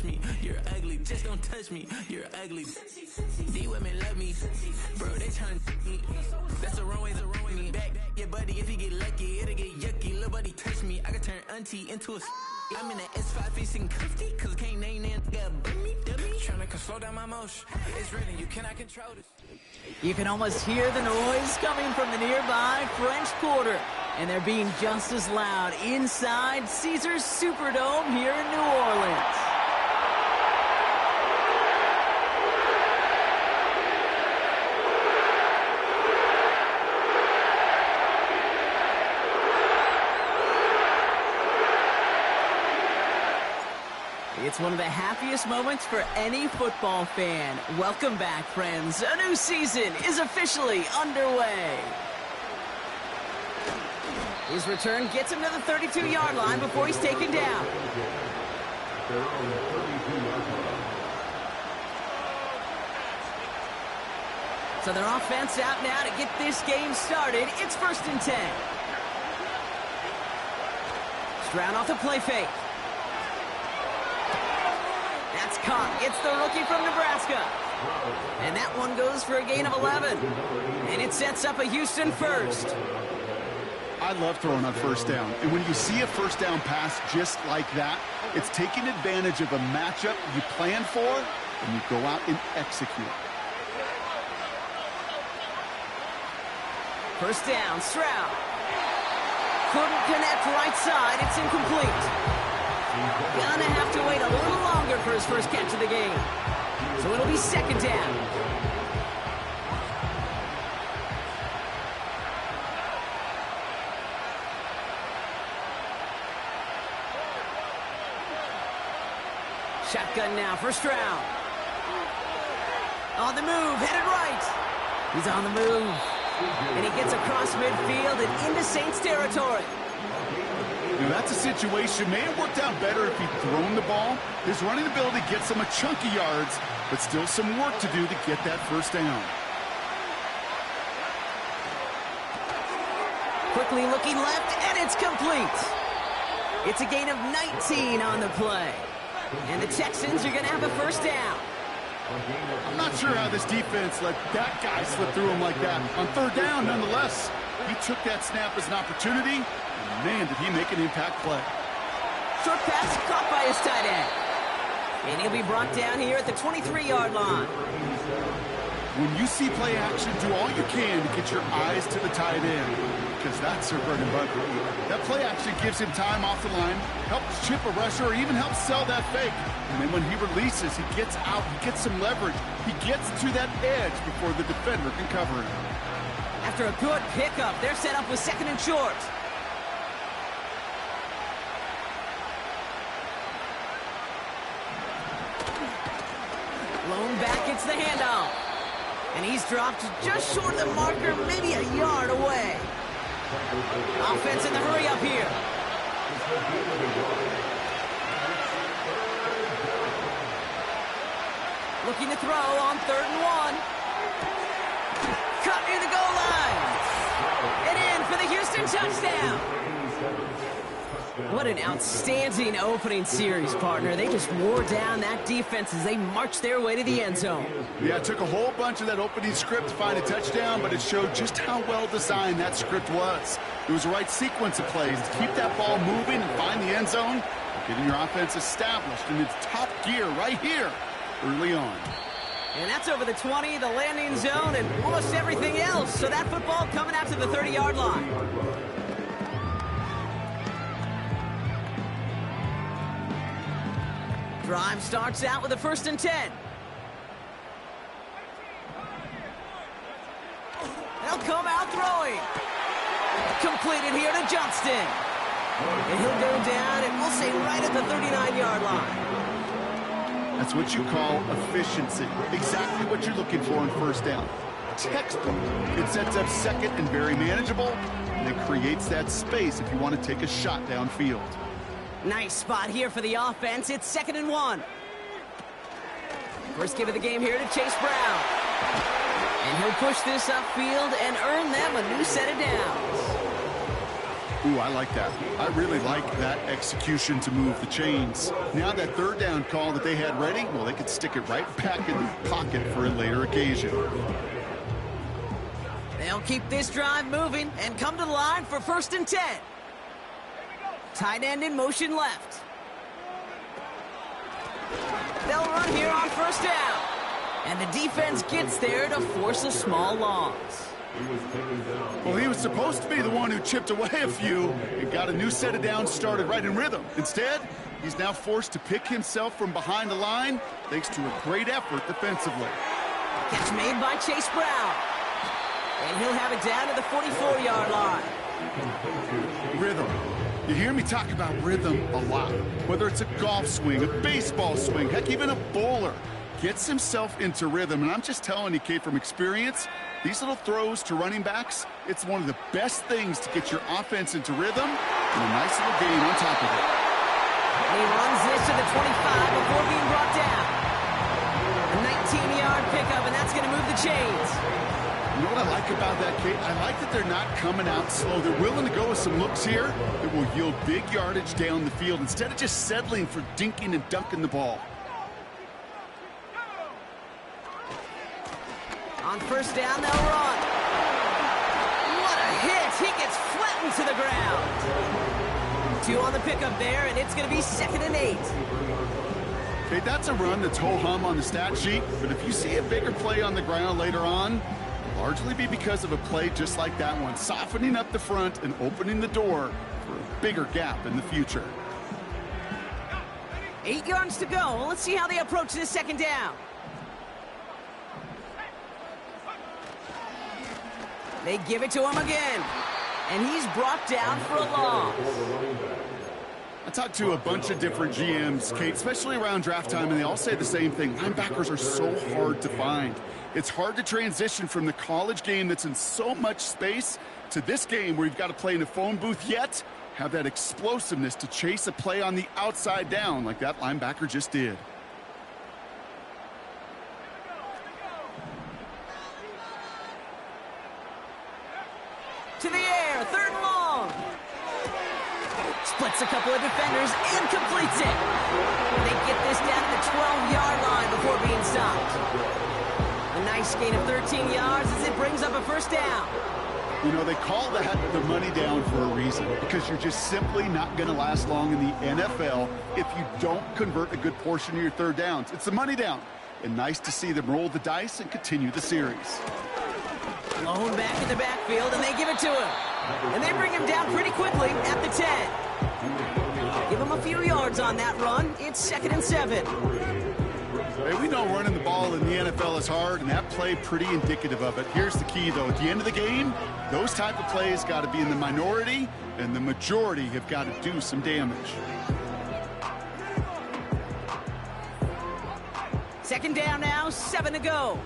me. You're ugly, just don't touch me. You're ugly. These women love me. Bro, they trying to me. That's the wrong way, me. Back your buddy, if he get lucky, it'll get yucky. Little buddy touch me, I can turn auntie into a I'm in the S5 facing cuffy, cause I can't name that guy but me, dummy. Trying to slow down my motion. It's written, you cannot control this. You can almost hear the noise coming from the nearby French Quarter. And they're being just as loud inside Caesars Superdome here in New Orleans. It's one of the happiest moments for any football fan. Welcome back, friends. A new season is officially underway. His return gets him to the 32-yard line before he's taken down. So their offense out now to get this game started. It's 1st and 10. Stroud off the play fake. That's caught. It's the rookie from Nebraska. And that one goes for a gain of 11. And it sets up a Houston first. I love throwing on 1st down. And when you see a 1st down pass just like that, it's taking advantage of a matchup you plan for, and you go out and execute. 1st down, Stroud. Couldn't connect right side. It's incomplete. Gonna have to wait a little longer for his first catch of the game. So it'll be 2nd down. Shotgun now for Stroud. On the move, headed right. He's on the move. And he gets across midfield and into Saints territory. Now that's a situation, may have worked out better if he'd thrown the ball. His running ability gets him a chunky yards, but still some work to do to get that 1st down. Quickly looking left, and it's complete. It's a gain of 19 on the play. And the Texans are going to have a 1st down. I'm not sure how this defense let that guy slip through him like that. On 3rd down, nonetheless, he took that snap as an opportunity. And man, did he make an impact play. Short pass caught by his tight end. And he'll be brought down here at the 23-yard line. When you see play action, do all you can to get your eyes to the tight end, because that's their bread and butter. That play action gives him time off the line, helps chip a rusher, or even helps sell that fake. And then when he releases, he gets out, he gets some leverage. He gets to that edge before the defender can cover him. After a good pickup, they're set up with 2nd and short. Blown back, it's the handoff. And he's dropped just short of the marker, maybe a yard away. Offense in the hurry up here. Looking to throw on 3rd and 1. Cut near the goal line. And in for the Houston touchdown. What an outstanding opening series, partner. They just wore down that defense as they marched their way to the end zone. Yeah, it took a whole bunch of that opening script to find a touchdown, but it showed just how well designed that script was. It was the right sequence of plays to keep that ball moving and find the end zone, getting your offense established in its top gear right here early on. And that's over the 20, the landing zone, and almost everything else. So that football coming out to the 30-yard line. Drive starts out with a 1st and 10. They'll come out throwing. Completed here to Johnston. And he'll go down, and we'll say right at the 39-yard line. That's what you call efficiency. Exactly what you're looking for in 1st down. Textbook. It sets up 2nd and very manageable, and it creates that space if you want to take a shot downfield. Nice spot here for the offense. It's 2nd and 1. First give of the game here to Chase Brown. And he'll push this upfield and earn them a new set of downs. Ooh, I like that. I really like that execution to move the chains. Now that third down call that they had ready, well, they could stick it right back in the pocket for a later occasion. They'll keep this drive moving and come to the line for 1st and 10. Tight end in motion left. They'll run here on 1st down. And the defense gets there to force a small loss. Well, he was supposed to be the one who chipped away a few and got a new set of downs started right in rhythm. Instead, he's now forced to pick himself from behind the line thanks to a great effort defensively. Catch made by Chase Brown. And he'll have it down to the 44-yard line. Rhythm. You hear me talk about rhythm a lot. Whether it's a golf swing, a baseball swing, heck, even a bowler gets himself into rhythm. And I'm just telling you, Kate, from experience, these little throws to running backs, it's one of the best things to get your offense into rhythm and a nice little gain on top of it. And he runs this to the 25 before being brought down. A 19-yard pickup, and that's going to move the chains. You know what I like about that, Kate? I like that they're not coming out slow. They're willing to go with some looks here that will yield big yardage down the field instead of just settling for dinking and dunking the ball. On 1st down, they'll run. What a hit! He gets flattened to the ground. 2 on the pickup there, and it's going to be 2nd and 8. Okay, that's a run that's ho-hum on the stat sheet, but if you see a bigger play on the ground later on, it'll largely be because of a play just like that one, softening up the front and opening the door for a bigger gap in the future. 8 yards to go. Let's see how they approach this 2nd down. They give it to him again. And he's brought down for a loss. I talked to a bunch of different GMs, Kate, especially around draft time, and they all say the same thing. Linebackers are so hard to find. It's hard to transition from the college game that's in so much space to this game where you've got to play in a phone booth, yet have that explosiveness to chase a play on the outside down like that linebacker just did. To the air, 3rd and long. Splits a couple of defenders and completes it. They get this down to the 12-yard line before being stopped. A nice gain of 13 yards as it brings up a 1st down. You know, they call that the money down for a reason, because you're just simply not going to last long in the NFL if you don't convert a good portion of your 3rd downs. It's the money down. And nice to see them roll the dice and continue the series. Blown back in the backfield, and they give it to him. And they bring him down pretty quickly at the 10. Give him a few yards on that run. It's 2nd and 7. Hey, we know running the ball in the NFL is hard, and that play pretty indicative of it. Here's the key, though. At the end of the game, those type of plays got to be in the minority, and the majority have got to do some damage. 2nd down now, 7 to go.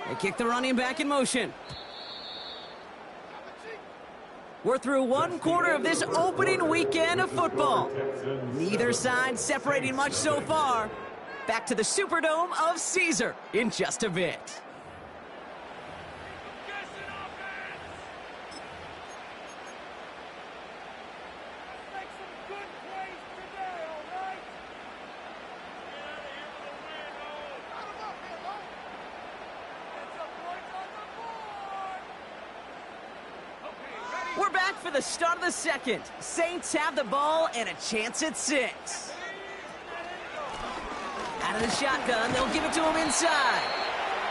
They kick the running back in motion. We're through 1 quarter of this opening weekend of football. Neither side separating much so far. Back to the Superdome of Caesar in just a bit. We're back for the start of the 2nd. Saints have the ball and a chance at 6. Out of the shotgun, they'll give it to him inside.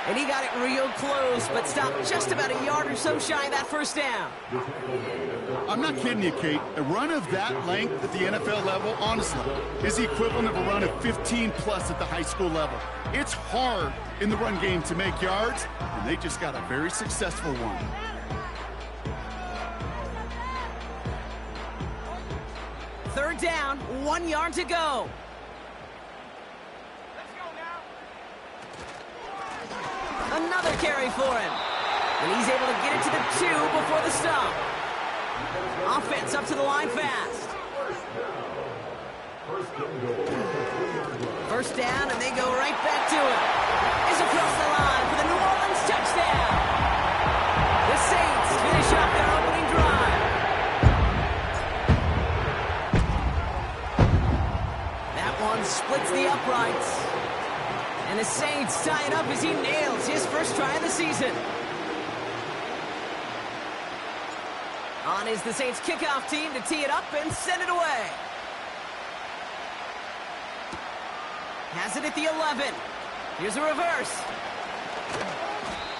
And he got it real close, but stopped just about a yard or so shy of that 1st down. I'm not kidding you, Kate. A run of that length at the NFL level, honestly, is the equivalent of a run of 15-plus at the high school level. It's hard in the run game to make yards, and they just got a very successful one. Third down, 1 yard to go. Another carry for him. And he's able to get it to the 2 before the stop. Offense up to the line fast. First down, and they go right back to it. Is across the line for the New Orleans touchdown. The Saints finish up splits the uprights. And the Saints tie it up as he nails his first try of the season. On is the Saints kickoff team to tee it up and send it away. Has it at the 11. Here's a reverse.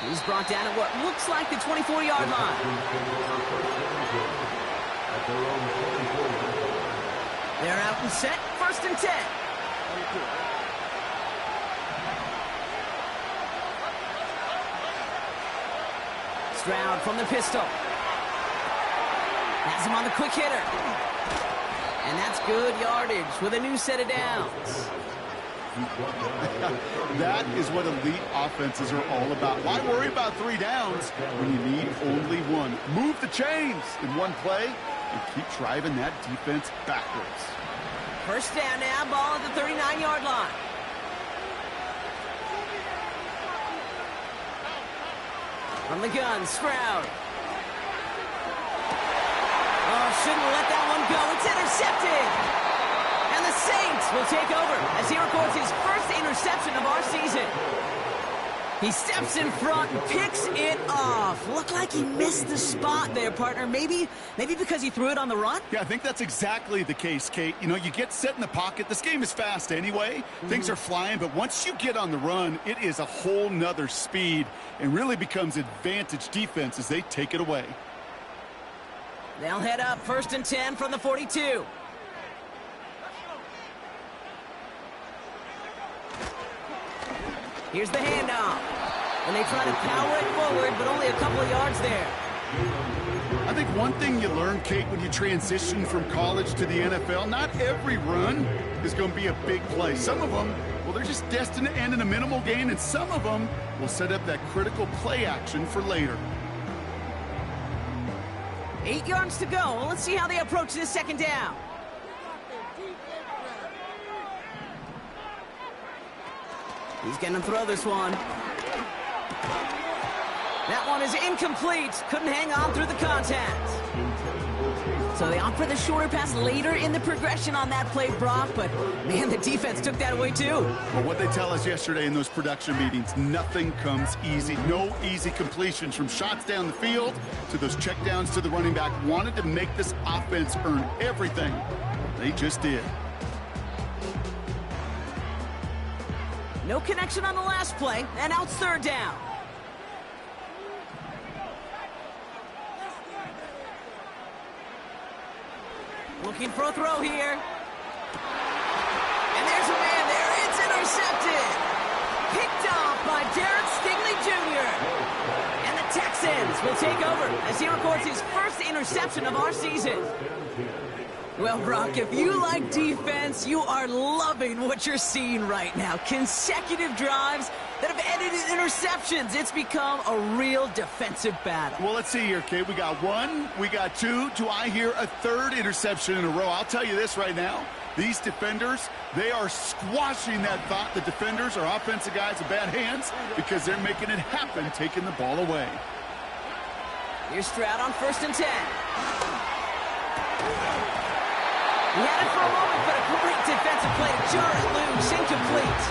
He's brought down at what looks like the 24-yard line. They're out and set. First and 10. Stroud from the pistol. Has him on the quick hitter. And that's good yardage with a new set of downs. That is what elite offenses are all about. Why worry about 3 downs when you need only one? Move the chains in one play and keep driving that defense backwards. First down now, ball at the 39-yard line. From the gun, Stroud. Oh, shouldn't let that one go. It's intercepted. And the Saints will take over as he records his first interception of our season. He steps in front and picks it off. Looked like he missed the spot there, partner. Maybe because he threw it on the run? Yeah, I think that's exactly the case, Kate. You know, you get set in the pocket. This game is fast anyway. Things are flying, but once you get on the run, it is a whole nother speed and really becomes advantage defense as they take it away. They'll head up first and 10 from the 42. Here's the handoff. And they try to power it forward, but only a couple of yards there. I think one thing you learn, Kate, when you transition from college to the NFL, not every run is going to be a big play. Some of them, well, they're just destined to end in a minimal gain, and some of them will set up that critical play action for later. 8 yards to go. Well, let's see how they approach this second down. He's going to throw this one. That one is incomplete. Couldn't hang on through the contact. So they opt for the shorter pass later in the progression on that play, Brock. But, man, the defense took that away, too. Well, what they tell us yesterday in those production meetings, nothing comes easy. No easy completions from shots down the field to those checkdowns to the running back. Wanted to make this offense earn everything. They just did. No connection on the last play, and now it's third down. Looking for a throw here. And there's a man there. It's intercepted. Picked off by Derek Stingley Jr. And the Texans will take over as he records his first interception of our season. Well, Brock, if you like defense, you are loving what you're seeing right now. Consecutive drives that have ended in interceptions. It's become a real defensive battle. Well, let's see here, Kate. We got one, we got two. Do I hear a third interception in a row? I'll tell you this right now. These defenders, they are squashing that thought. The defenders are offensive guys with bad hands because they're making it happen, taking the ball away. Here's Stroud on first and 10. He had it for a moment, but a great defensive play to jar it loose, incomplete.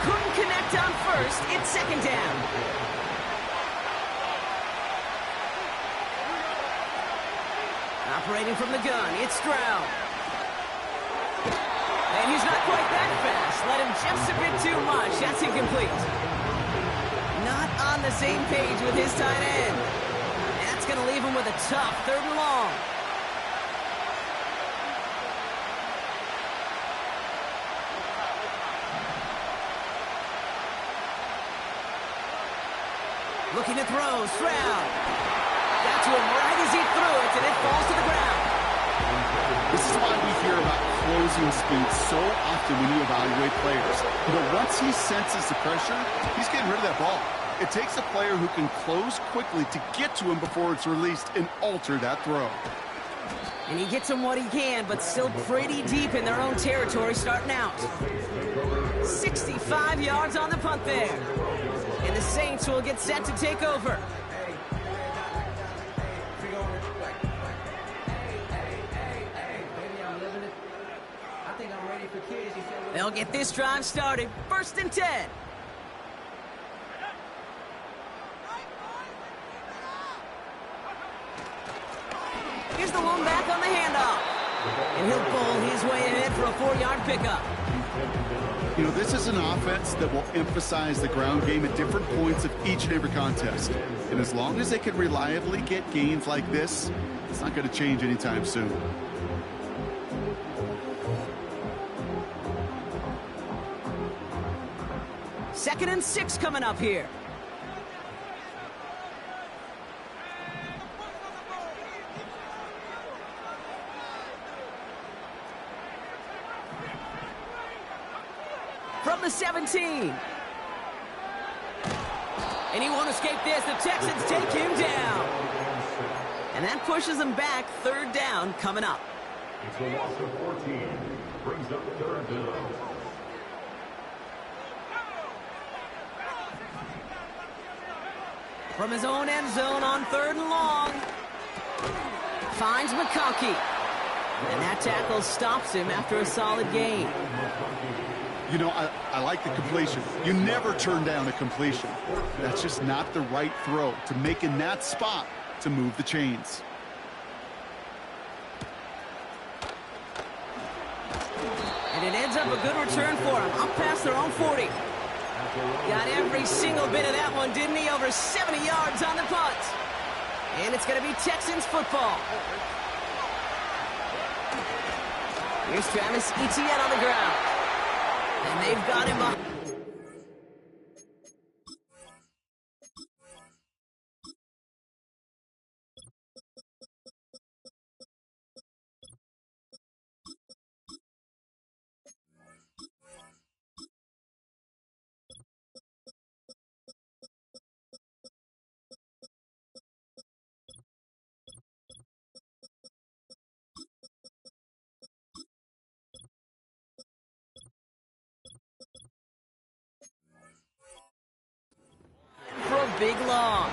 Couldn't connect on first, it's second down. Operating from the gun, it's Stroud. And he's not quite that fast. Let him just a bit too much. That's incomplete. Not on the same page with his tight end. And that's going to leave him with a tough third and long. Looking to throw, Stroud. Got to him right as he threw it, and it falls to the ground. This is why we hear about closing speed so often when you evaluate players. You know, once he senses the pressure, he's getting rid of that ball. It takes a player who can close quickly to get to him before it's released and alter that throw. And he gets him what he can, but still pretty deep in their own territory starting out. 65 yards on the punt there. And the Saints will get set to take over. They'll get this drive started. 1st and 10. Here's the lone back on the handoff. And he'll bowl his way ahead for a 4-yard pickup. You know, this is an offense that will emphasize the ground game at different points of each and every contest. And as long as they can reliably get gains like this, it's not going to change anytime soon. Second and 6 coming up here. From the 17. And he won't escape this. The Texans take him down. And that pushes them back. 3rd down coming up. It's a loss of 14. Brings up 3rd down. From his own end zone on 3rd and long. Finds McConkey. And that tackle stops him after a solid gain. You know, I like the completion. You never turn down a completion. That's just not the right throw to make in that spot to move the chains. And it ends up a good return for him. Up past their own 40. Got every single bit of that one, didn't he? Over 70 yards on the punt. And it's going to be Texans football. Here's Travis Etienne on the ground. And they've got him up. For a big loss.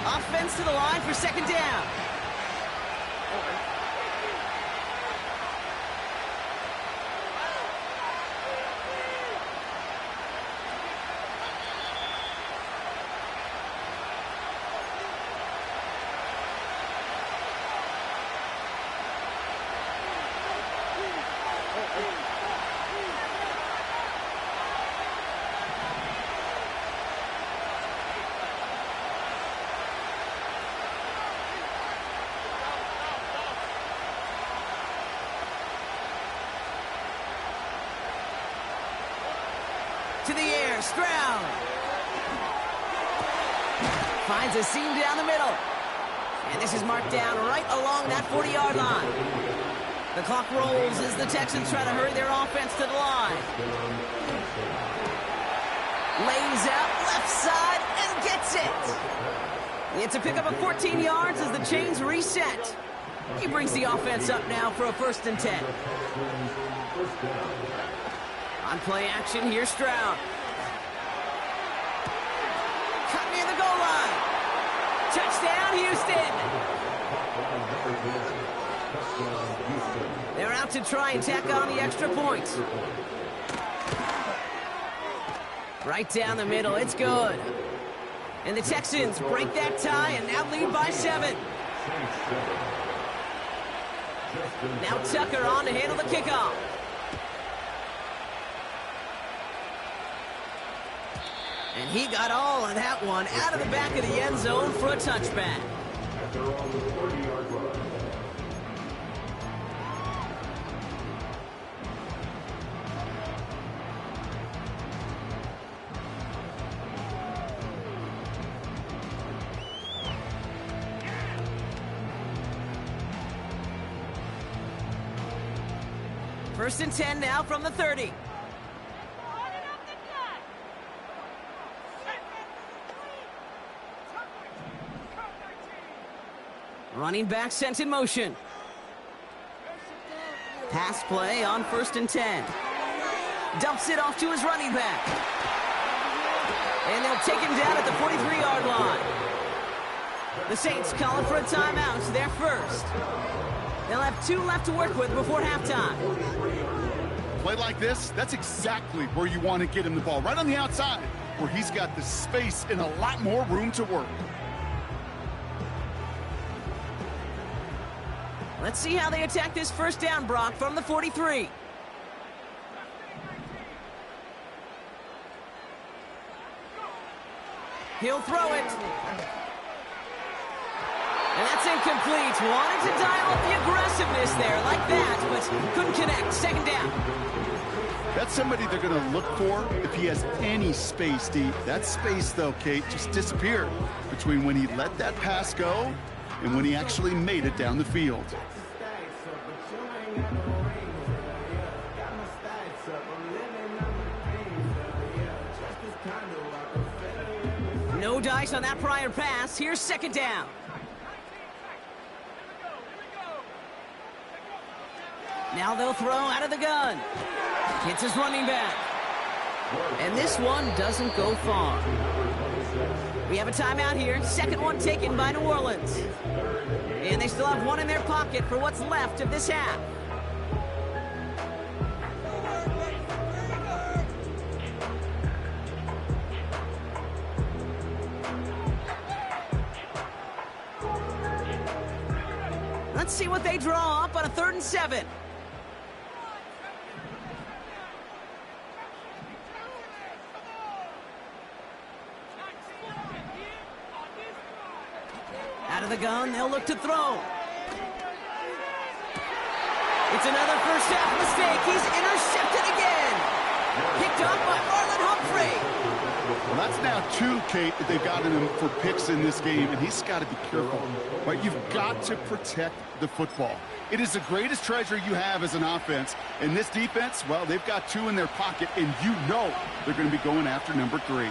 Offense to the line for 2nd down. To the air, Stroud. Finds a seam down the middle. And this is marked down right along that 40-yard line. The clock rolls as the Texans try to hurry their offense to the line. Lays out left side and gets it. It's a pickup of 14 yards as the chains reset. He brings the offense up now for a 1st and 10. On play action, here's Stroud. Cut near the goal line. Touchdown, Houston. They're out to try and tack on the extra points. Right down the middle, it's good. And the Texans break that tie and now lead by 7. Now Tucker on to handle the kickoff. And he got all of that one out of the back of the end zone for a touchback. First and 10 now from the 30. Running back sent in motion. Pass play on 1st and 10. Dumps it off to his running back. And they'll take him down at the 43-yard line. The Saints calling for a timeout. They're first. They'll have 2 left to work with before halftime. Play like this, that's exactly where you want to get him the ball. Right on the outside, where he's got the space and a lot more room to work. Let's see how they attack this first down, Brock, from the 43. He'll throw it. And that's incomplete. Wanted to dial up the aggressiveness there like that, but couldn't connect. Second down. That's somebody they're going to look for if he has any space deep. That space, though, Kate, just disappeared between when he let that pass go and when he actually made it down the field. No dice on that prior pass. Here's second down. Now they'll throw out of the gun. Hits his running back. And this one doesn't go far. We have a timeout here. Second one taken by New Orleans. And they still have one in their pocket for what's left of this half. Let's see what they draw up on a 3rd and 7. Out of the gun, they'll look to throw. It's another first half mistake. He's intercepted again. Picked off by Marlon Humphrey. Well, that's now 2, Kate, that they've gotten him for picks in this game, and he's got to be careful. Right? You've got to protect the football. It is the greatest treasure you have as an offense. And this defense, well, they've got 2 in their pocket, and you know they're going to be going after number 3.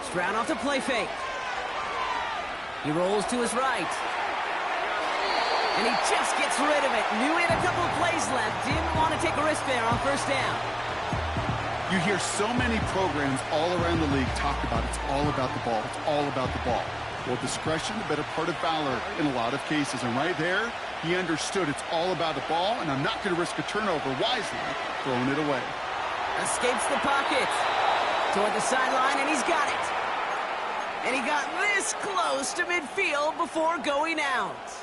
Stroud off the play fake. He rolls to his right. And he just gets rid of it. Knew he had a couple of plays left. Didn't want to take a risk there on first down. You hear so many programs all around the league talk about it's all about the ball. It's all about the ball. Well, discretion, the better part of valor in a lot of cases. And right there, he understood it's all about the ball, and I'm not going to risk a turnover wisely, throwing it away. Escapes the pocket. Toward the sideline, and he's got it. And he got this close to midfield before going out.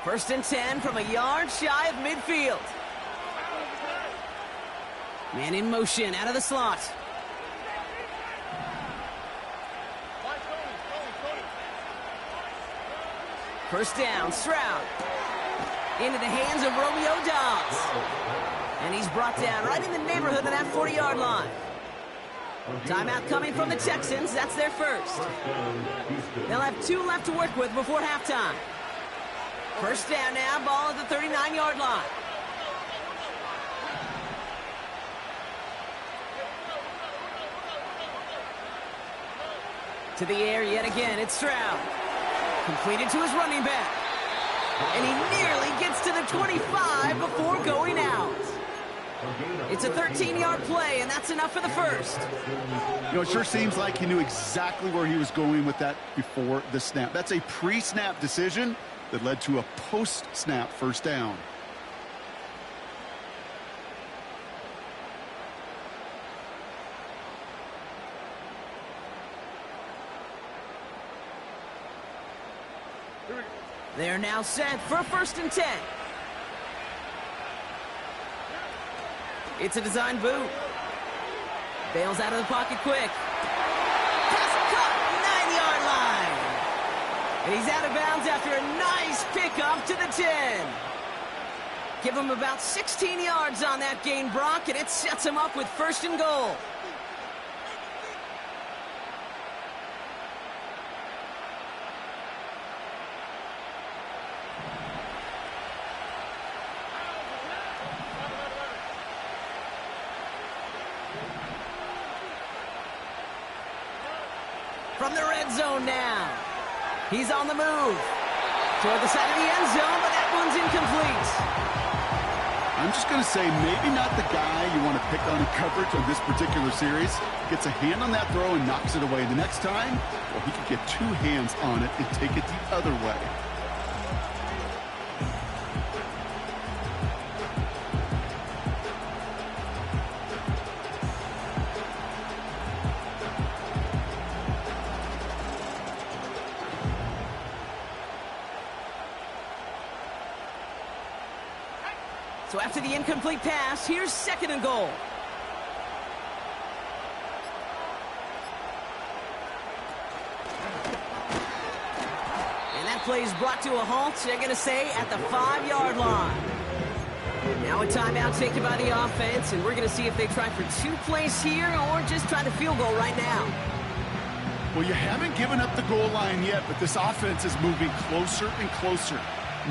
1st and 10 from a yard shy of midfield. Man in motion out of the slot. First down, Stroud. Into the hands of Romeo Dobbs. And he's brought down right in the neighborhood of that 40-yard line. Timeout coming from the Texans. That's their first. They'll have 2 left to work with before halftime. First down now, ball at the 39-yard line. To the air yet again, it's Stroud. Completed to his running back. And he nearly gets to the 25 before going out. It's a 13-yard play, and that's enough for the first. You know, it sure seems like he knew exactly where he was going with that before the snap. That's a pre-snap decision that led to a post-snap first down. They're now set for 1st and 10. It's a design boot. Bails out of the pocket quick. Pass caught, 9-yard line. And he's out of bounds after a nice pickup to the 10. Give him about 16 yards on that gain, Brock, and it sets him up with 1st and goal. From the red zone now. He's on the move. Toward the side of the end zone, but that one's incomplete. I'm just going to say maybe not the guy you want to pick on in coverage on this particular series. Gets a hand on that throw and knocks it away. The next time, well, he could get two hands on it and take it the other way. So after the incomplete pass, here's 2nd and goal. And that play is brought to a halt, they're going to say, at the 5-yard line. Now a timeout taken by the offense, and we're going to see if they try for 2 plays here or just try the field goal right now. Well, you haven't given up the goal line yet, but this offense is moving closer and closer.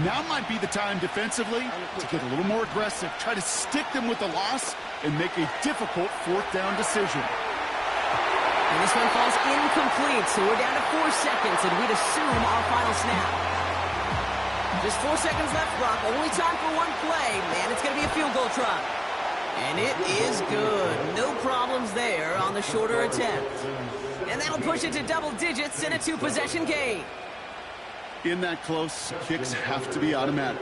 Now might be the time defensively to get a little more aggressive, try to stick them with the loss, and make a difficult 4th down decision. And this one falls incomplete, so we're down to 4 seconds, and we'd assume our final snap. Just 4 seconds left, Brock. Only time for 1 play. Man, it's going to be a field goal try. And it is good. No problems there on the shorter attempt. And that'll push it to double digits in a 2-possession game. In that close, kicks have to be automatic.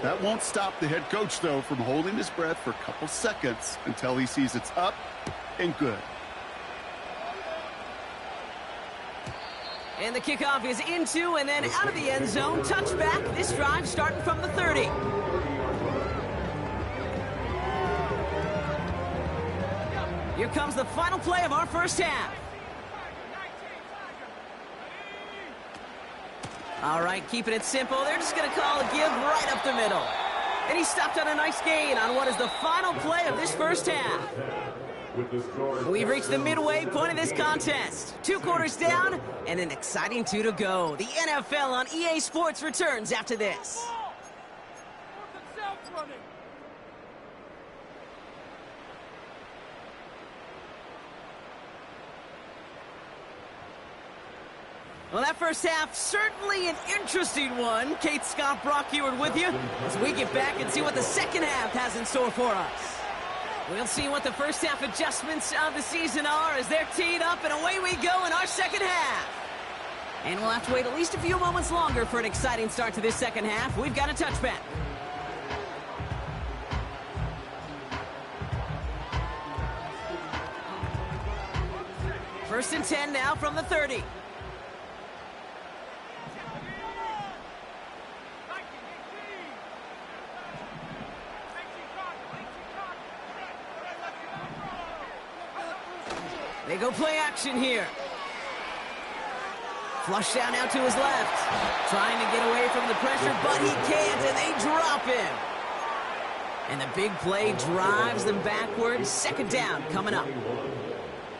That won't stop the head coach, though, from holding his breath for a couple seconds until he sees it's up and good. And the kickoff is into and then out of the end zone. Touchback. This drive starting from the 30. Here comes the final play of our first half. All right, keeping it simple. They're just going to call a give right up the middle. And he stopped on a nice gain on what is the final play of this first half. We've reached the midway point of this contest. 2 quarters down and an exciting 2 to go. The NFL on EA Sports returns after this. Well, that first half, certainly an interesting one. Kate, Scott, Brock Heward with you as we get back and see what the second half has in store for us. We'll see what the first half adjustments of the season are as they're teed up, and away we go in our second half. And we'll have to wait at least a few moments longer for an exciting start to this second half. We've got a touchback. First and 10 now from the 30. They go play action here. Flush down now to his left. Trying to get away from the pressure, but he can't, and they drop him. And the big play drives them backwards. Second down coming up.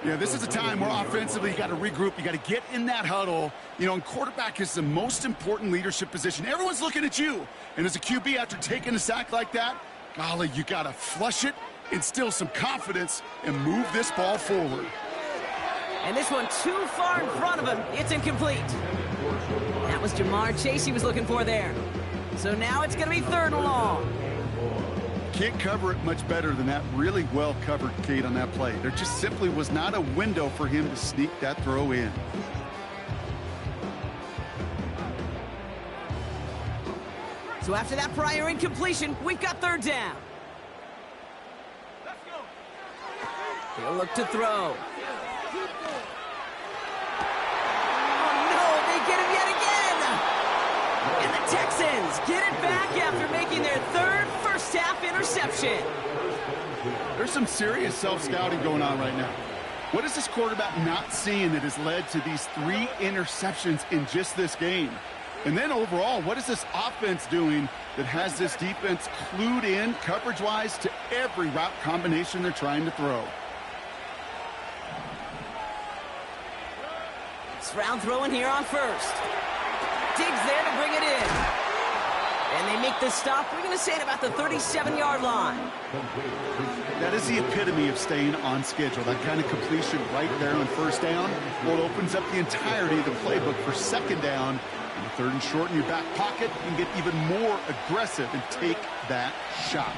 Yeah, this is a time where offensively you got to regroup. You got to get in that huddle. You know, and quarterback is the most important leadership position. Everyone's looking at you. And as a QB, after taking a sack like that, golly, you got to flush it, instill some confidence, and move this ball forward. And this one too far in front of him. It's incomplete. That was Jamar Chase he was looking for there. So now it's going to be 3rd and long. Can't cover it much better than that. Really well covered, Kate, on that play. There just simply was not a window for him to sneak that throw in. So after that prior incompletion, we've got 3rd down. He'll look to throw. And the Texans get it back after making their 3rd first-half interception. There's some serious self-scouting going on right now. What is this quarterback not seeing that has led to these 3 interceptions in just this game? And then overall, what is this offense doing that has this defense clued in coverage-wise to every route combination they're trying to throw? Stroud throwing here on first. Diggs there to bring it in. And they make the stop. We're going to say it about the 37-yard line. That is the epitome of staying on schedule. That kind of completion right there on first down. Well, it opens up the entirety of the playbook for second down. And third and short in your back pocket, you can get even more aggressive and take that shot.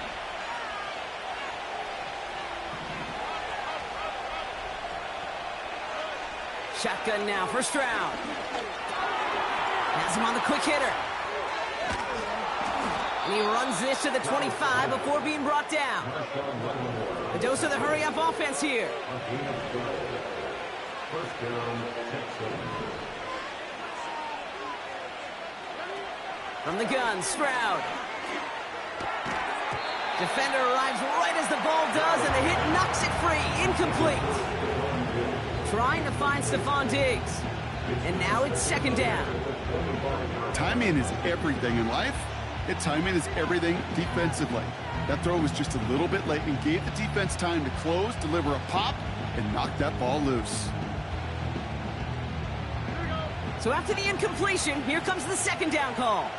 Shotgun now for Stroud. Has him on the quick hitter. And he runs this to the 25 before being brought down. A dose of the hurry-up offense here. First down, Texans. From the gun, Stroud. Defender arrives right as the ball does, and the hit knocks it free. Incomplete. Trying to find Stephon Diggs. And now it's second down. Timing is everything in life. And timing is everything defensively. That throw was just a little bit late and gave the defense time to close, deliver a pop, and knock that ball loose. So after the incompletion, here comes the second down call.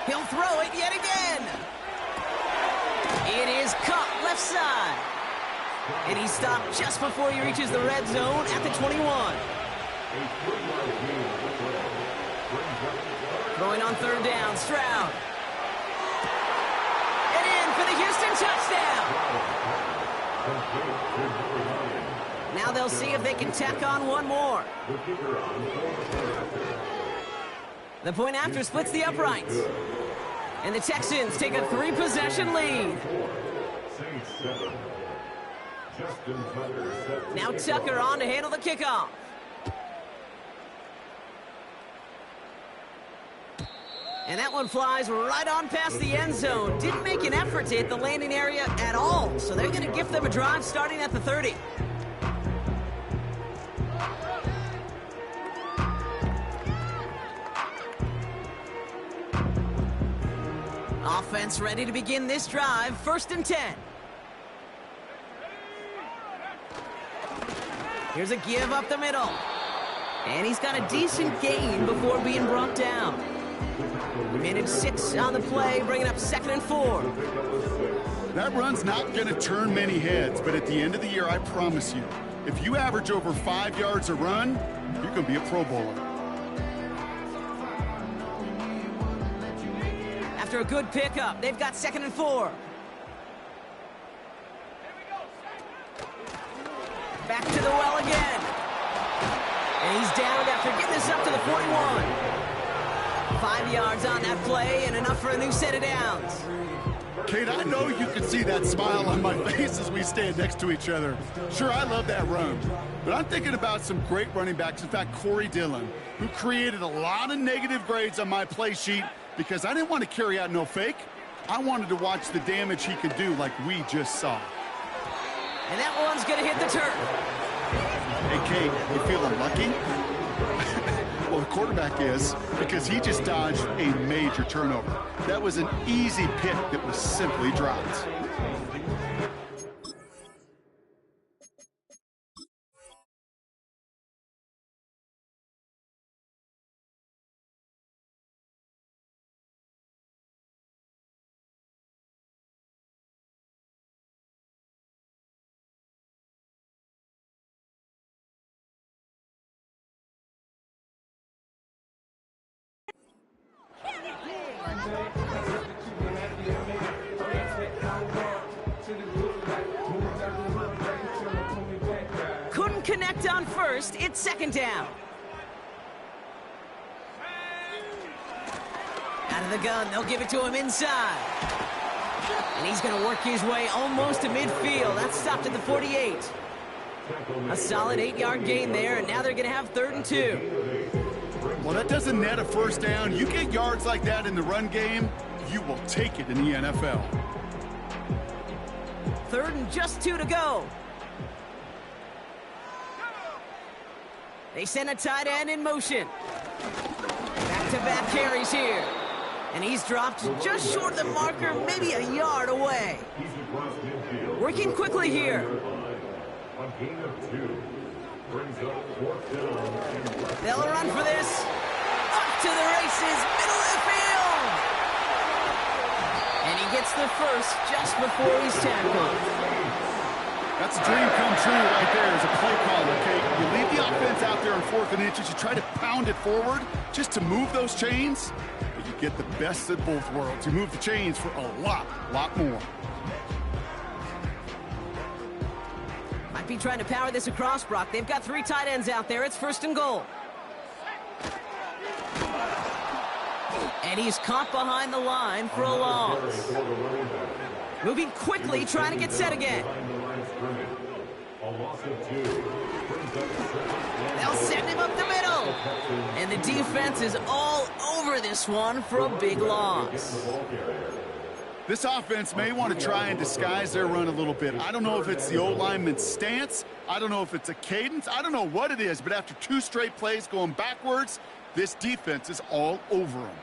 He'll throw it yet again. It is caught left side. And he stopped just before he reaches the red zone at the 21. Throwing on third down, Stroud. And in for the Houston touchdown. Now they'll see if they can tack on one more. The point after splits the uprights. And the Texans take a 3-possession lead. Now Tucker on to handle the kickoff. And that one flies right on past the end zone. Didn't make an effort to hit the landing area at all. So they're going to gift them a drive starting at the 30. Offense ready to begin this drive. First and 10. Here's a give up the middle. And he's got a decent gain before being brought down. Minute 6 on the play, bringing up second and 4. That run's not going to turn many heads, but at the end of the year, I promise you, if you average over 5 yards a run, you're going to be a Pro Bowler. After a good pickup, they've got second and 4. Back to the well again. And he's down after getting this up to the 41. 5 yards on that play and enough for a new set of downs. Kate, I know you can see that smile on my face as we stand next to each other. Sure, I love that run, but I'm thinking about some great running backs. In fact, Corey Dillon, who created a lot of negative grades on my play sheet because I didn't want to carry out no fake. I wanted to watch the damage he could do like we just saw. And that one's going to hit the turf. Hey, Kate, you feeling lucky? Well, the quarterback is, because he just dodged a major turnover. That was an easy pick that was simply dropped. Couldn't connect on first. It's second down. Out of the gun, they'll give it to him inside. And he's going to work his way almost to midfield. That's stopped at the 48. A solid 8-yard gain there, and now they're going to have third and 2. Well, that doesn't net a first down. You get yards like that in the run game, you will take it in the NFL. Third and just 2 to go. They send a tight end in motion. Back-to-back carries here. And he's dropped just short of the marker, maybe a yard away. Working quickly here. A gain of 2. They'll run for this. Up to the races, middle of the field. And he gets the first just before he's tackled. That's a dream come true right there as a play caller, okay? You leave the offense out there on 4th and inches. You try to pound it forward just to move those chains. But you get the best of both worlds. You move the chains for a lot more. Might be trying to power this across, Brock. They've got 3 tight ends out there. It's 1st and goal. And he's caught behind the line for a loss. Moving quickly, trying to get set again. They'll send him up the middle. And the defense is all over this one for a big loss. This offense may want to try and disguise their run a little bit. I don't know if it's the old lineman's stance. I don't know if it's a cadence. I don't know what it is, but after 2 straight plays going backwards, this defense is all over them.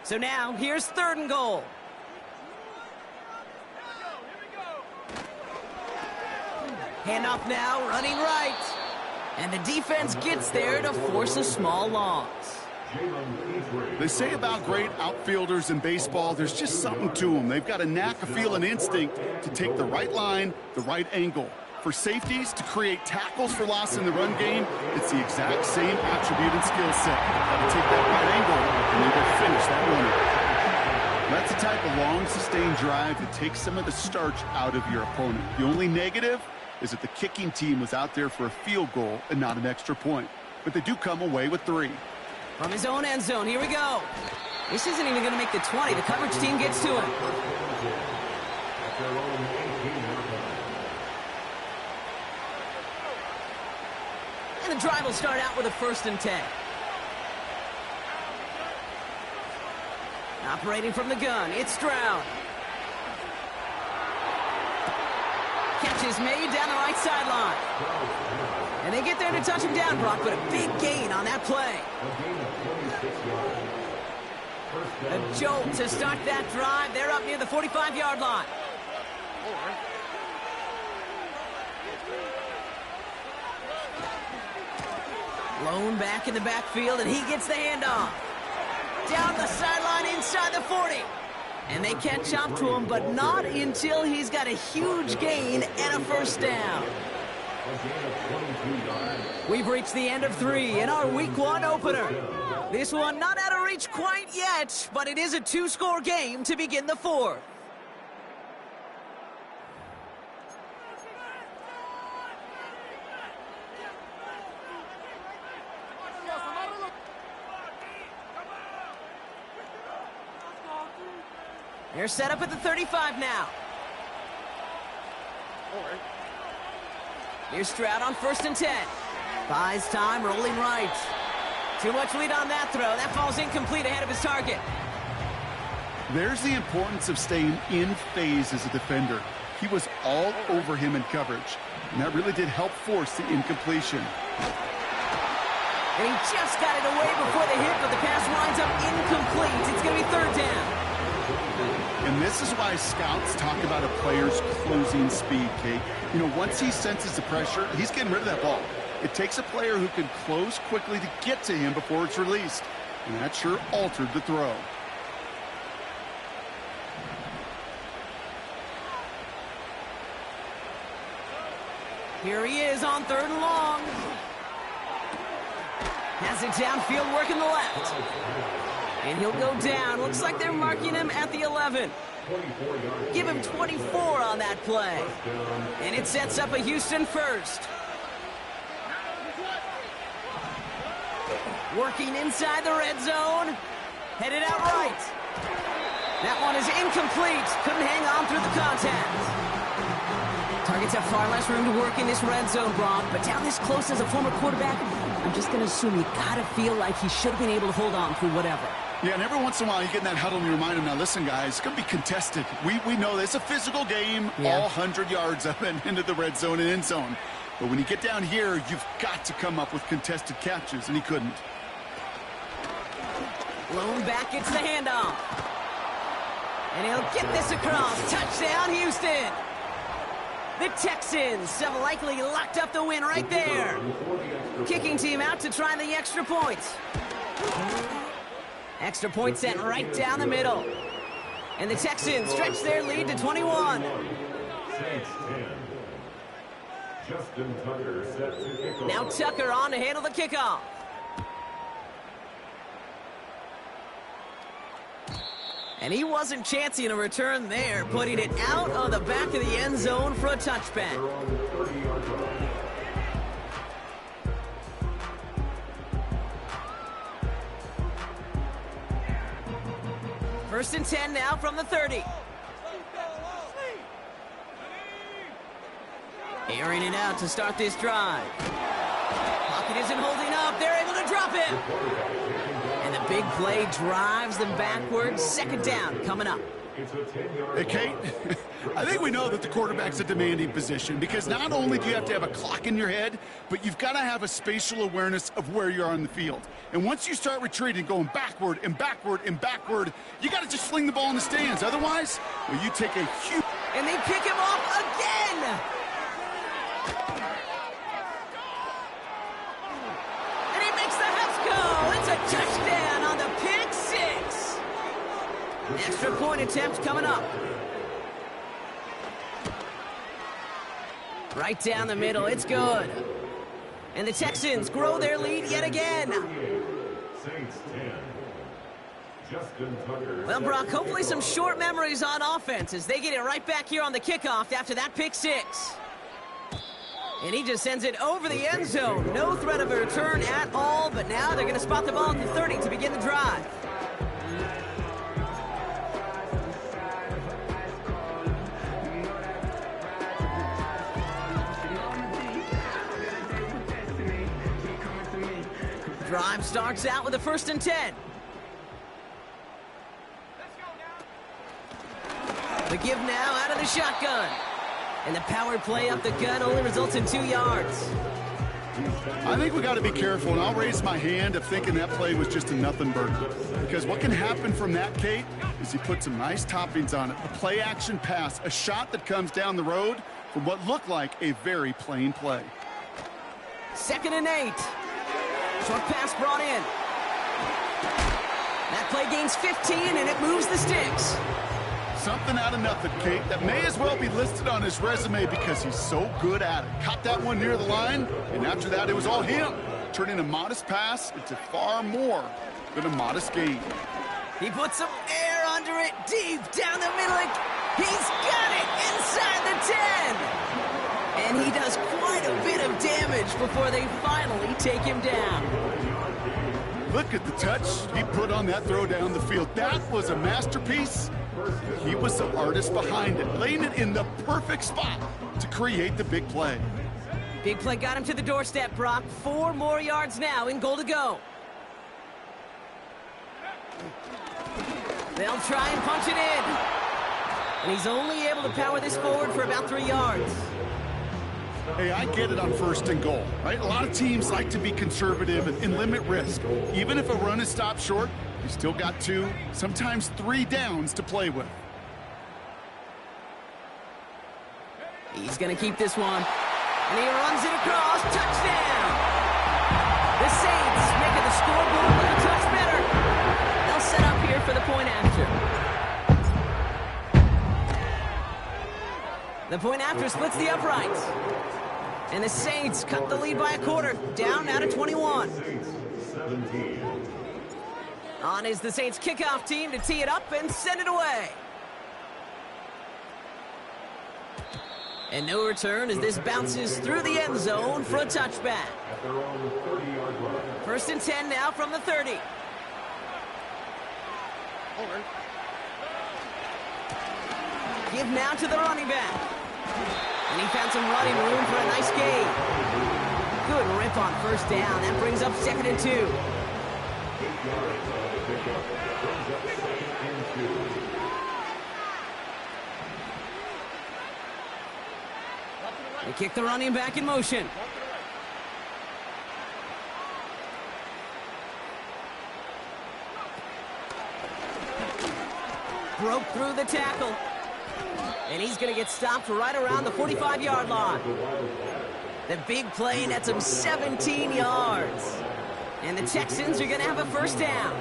So now, here's 3rd and goal. Handoff now, running right. And the defense gets there to force a small loss. They say about great outfielders in baseball, there's just something to them. They've got a knack, a feel, an instinct to take the right line, the right angle. For safeties to create tackles for loss in the run game, it's the exact same attribute and skill set. Got to take that right angle and then go finish that runner. That's the type of long, sustained drive that takes some of the starch out of your opponent. The only negative is that the kicking team was out there for a field goal and not an extra point. But they do come away with 3. From his own end zone, here we go. This isn't even going to make the 20. The coverage team gets to him. And the drive will start out with a 1st and 10. Operating from the gun, it's Stroud. Catch is made down the right sideline. And they get there to touch him down, Brock, but a big gain on that play. A jolt to start that drive. They're up near the 45-yard line. Lone back in the backfield, and he gets the handoff. Down the sideline inside the 40. And they catch up to him, but not until he's got a huge gain and a 1st down. We've reached the end of 3 in our Week 1 opener. This one not out of reach quite yet, but it is a 2-score game to begin the 4th. They're set up at the 35 now. Here's Stroud on 1st and 10. Buys time, rolling right. Too much lead on that throw. That falls incomplete ahead of his target. There's the importance of staying in phase as a defender. He was all over him in coverage, and that really did help force the incompletion. And he just got it away before the hit, but the pass winds up incomplete. It's going to be 3rd down. And this is why scouts talk about a player's closing speed, Kate. You know, once he senses the pressure, he's getting rid of that ball. It takes a player who can close quickly to get to him before it's released. And that sure altered the throw. Here he is on 3rd and long. Has it downfield, working the left. And he'll go down. Looks like they're marking him at the 11. Give him 24 on that play. And it sets up a Houston 1st. Working inside the red zone. Headed out right. That one is incomplete. Couldn't hang on through the contact. Targets have far less room to work in this red zone, Brock. But down this close as a former quarterback, I'm just going to assume you got to feel like he should have been able to hold on through whatever. Yeah, and every once in a while you get in that huddle and you remind him, now listen, guys, it's going to be contested. We know this. It's a physical game, all 100 yards up and into the red zone and end zone. But when you get down here, you've got to come up with contested catches, and he couldn't. Lone back gets the handoff. And he'll get this across. Touchdown, Houston. The Texans have likely locked up the win right there. Kicking team out to try the extra point. Extra point sent right down the middle. And the Texans stretch their lead to 21. Now Tucker on to handle the kickoff. And he wasn't chancing a return there, putting it out of the back of the end zone for a touchback. First and 10 now from the 30. Airing it out to start this drive. Pocket isn't holding up. They're able to drop it. And the big play drives them backwards. Second down coming up. Hey, Kate, I think we know that the quarterback's a demanding position because not only do you have to have a clock in your head, but you've got to have a spatial awareness of where you are on the field. And once you start retreating, going backward and backward and backward, you got to just fling the ball in the stands. Otherwise, well, you take a huge... And they pick him off again! And he makes the house go! It's a touchdown on the pick six! Extra point attempt coming up. Right down the middle, it's good. And the Texans grow their lead yet again. Well, Brock, hopefully some short memories on offense as they get it right back here on the kickoff after that pick six. And he just sends it over the end zone. No threat of a return at all, but now they're going to spot the ball at the 30 to begin the drive. Drive starts out with a first and 10. The give now out of the shotgun. And the power play up the gut only results in 2 yards. I think we got to be careful, and I'll raise my hand of thinking that play was just a nothing burger. Because what can happen from that, Kate, is he put some nice toppings on it. A play-action pass, a shot that comes down the road from what looked like a very plain play. 2nd and 8. Short pass brought in. That play gains 15, and it moves the sticks. Something out of nothing, Kate, that may as well be listed on his resume because he's so good at it. Caught that one near the line, and after that, it was all him, turning a modest pass into far more than a modest gain. He puts some air under it, deep down the middle. He's got it inside the 10. And he does quite a bit of damage before they finally take him down. Look at the touch he put on that throw down the field. That was a masterpiece. He was the artist behind it, laying it in the perfect spot to create the big play. Big play got him to the doorstep, Brock. 4 more yards now in goal to go. They'll try and punch it in. And he's only able to power this forward for about 3 yards. Hey, I get it on 1st and goal, right? A lot of teams like to be conservative and limit risk. Even if a run is stopped short, you still got 2, sometimes 3 downs to play with. He's going to keep this one. And he runs it across. Touchdown! The Saints making the scoreboard look a touch better. They'll set up here for the point after. The point after splits the uprights. And the Saints cut the lead by a quarter. Down now to 21. On is the Saints kickoff team to tee it up and send it away. And no return as this bounces through the end zone for a touchback. 1st and 10 now from the 30. Give now to the running back. And he found some running room for a nice gain. Good rip on 1st down. That brings up 2nd and 2. They kick the running back in motion. Broke through the tackle. And he's going to get stopped right around the 45-yard line. The big play nets him 17 yards. And the Texans are going to have a first down.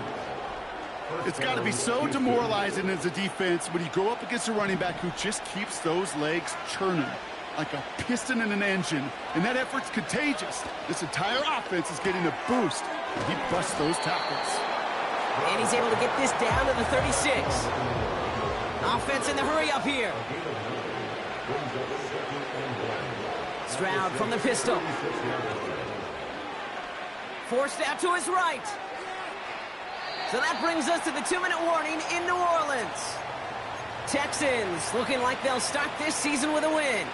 It's got to be so demoralizing as a defense when you go up against a running back who just keeps those legs churning like a piston in an engine, and that effort's contagious. This entire offense is getting a boost, and he busts those tackles. And he's able to get this down to the 36. Offense in the hurry up here. Stroud from the pistol. Forced out to his right. So that brings us to the 2-minute warning in New Orleans. Texans looking like they'll start this season with a win.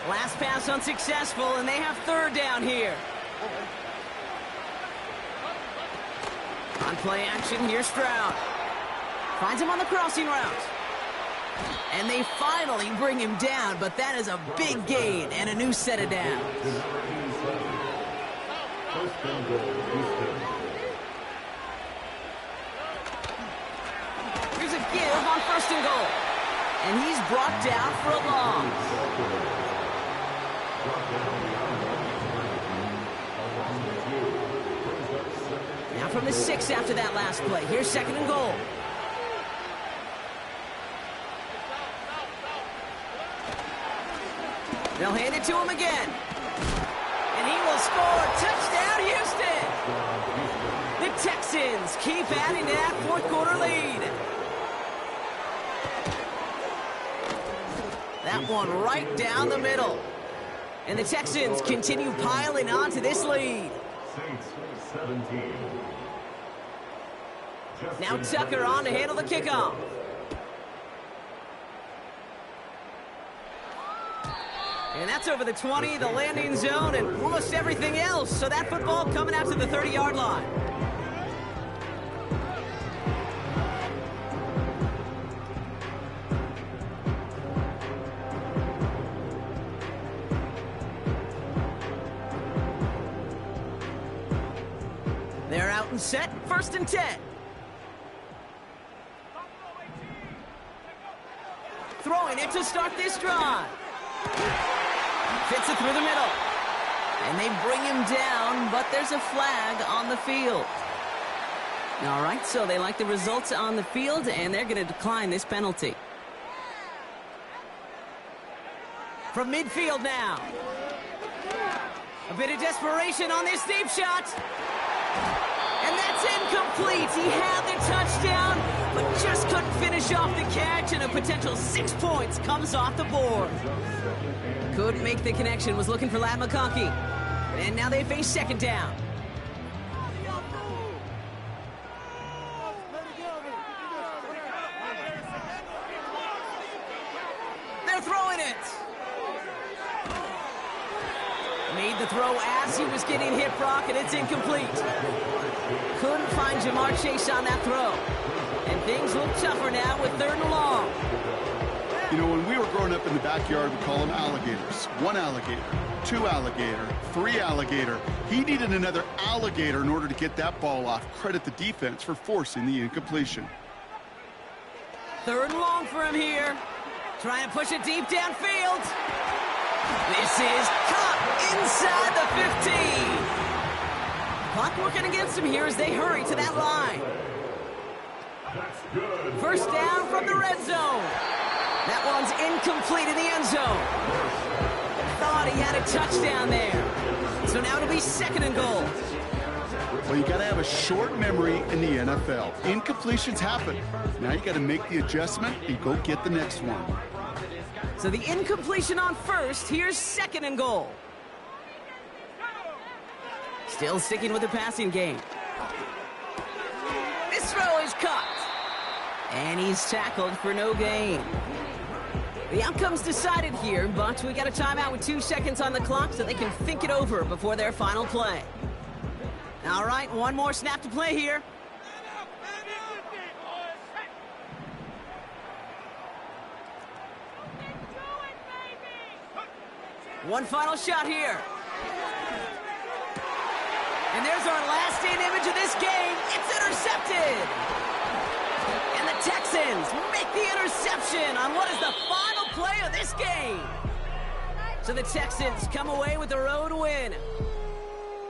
Last pass unsuccessful, and they have third down here. On play action, here's Stroud. Finds him on the crossing route. And they finally bring him down, but that is a big gain and a new set of downs. Here's a give on first and goal. And he's brought down for a loss. Now from the 6 after that last play. Here's second and goal. They'll hand it to him again. And he will score. Touchdown, Houston! The Texans keep adding to that fourth quarter lead. That one right down the middle. And the Texans continue piling on to this lead. Now Tucker on to handle the kickoff. And that's over the 20, the landing zone, and almost everything else. So that football coming out to the 30-yard line. They're out and set, first and 10. Throwing it to start this drive. Fits it through the middle. And they bring him down, but there's a flag on the field. All right, so they like the results on the field, and they're going to decline this penalty. From midfield now. A bit of desperation on this deep shot. And that's incomplete. He had the touchdown, but just couldn't finish off the catch, and a potential 6 points comes off the board. Couldn't make the connection, was looking for Ladd McConkey. And now they face second down. They're throwing it. Made the throw as he was getting hit, Brock, and it's incomplete. Couldn't find Jamar Chase on that throw. And things look tougher now with third and long. You know, when we were growing up in the backyard, we call them alligators. 1 alligator, 2 alligator, 3 alligator. He needed another alligator in order to get that ball off. Credit the defense for forcing the incompletion. Third and long for him here. Trying to push it deep downfield. This is caught inside the 15. Clock working against him here as they hurry to that line. First down from the red zone. That one's incomplete in the end zone. Thought he had a touchdown there. So now it'll be second and goal. Well, you got to have a short memory in the NFL. Incompletions happen. Now you got to make the adjustment and go get the next one. So the incompletion on first. Here's second and goal. Still sticking with the passing game. This throw is caught. And he's tackled for no gain. The outcome's decided here, but we got a timeout with 2 seconds on the clock so they can think it over before their final play. All right, one more snap to play here. One final shot here. And there's our last-stand image of this game. It's intercepted. And the Texans make The interception on what is the final play of this game. So the Texans come away with the road win.